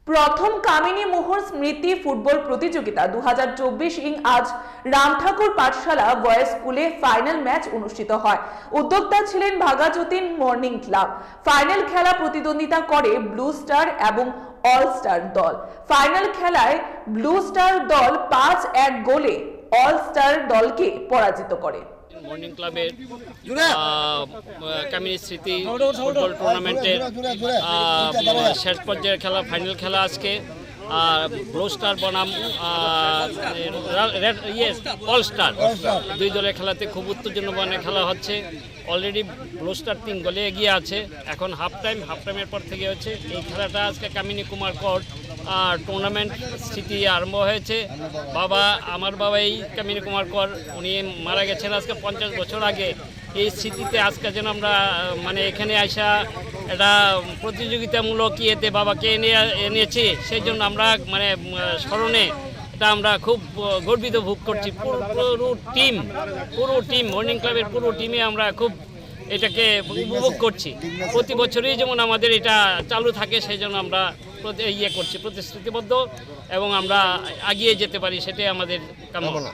প্রথম কামিনী মোহর স্মৃতি ফুটবল প্রতিযোগিতা 2024 আজ রামঠাকুর পাঠশালা বয়েজ স্কুলে ফাইনাল ম্যাচ অনুষ্ঠিত হয়। উদ্যোক্তা ছিলেন ভাগাযতীন মর্নিং ক্লাব। ফাইনাল খেলা প্রতিদ্বন্দ্বিতা করে ব্লু স্টার এবং অল স্টার দল। ফাইনাল খেলায় ব্লু স্টার দল 5-1 গোলে অল স্টার দলকে পরাজিত করে। মর্নিং ক্লাবের কামিনী স্মৃতি ফুটবল টুর্নামেন্টের শেষ পর্যায়ের খেলা, ফাইনাল খেলা আজকে। ব্লু স্টার বনাম অল স্টার দুই দলের খেলাতে খুব উত্তেজনাপূর্ণ খেলা হচ্ছে। অলরেডি ব্লু স্টার 3 গোলে এগিয়ে আছে। এখন হাফ টাইমের পর থেকে হচ্ছে এই খেলাটা। আজকে কামিনী কুমার কর টুর্নামেন্ট স্মৃতি আরম্ভ হয়েছে। আমার বাবা এই কামিনী কুমার কর, উনি মারা গেছেন আজকে 50 বছর আগে। এই স্মৃতিতে আজকে যেন আমরা এখানে আসা এটা প্রতিযোগিতামূলক ইয়েতে বাবাকে এনেছি, সেই জন্য আমরা স্মরণে এটা আমরা খুব গর্বিত ভোগ করছি। পুরো টিম মর্নিং ক্লাবের পুরো টিমে আমরা খুব এটাকে উপভোগ করছি। প্রতি বছরই যেমন আমাদের এটা চালু থাকে, সেই জন্য আমরা করছি, প্রতিশ্রুতিবদ্ধ এবং আমরা এগিয়ে যেতে পারি, সেটাই আমাদের কামনা।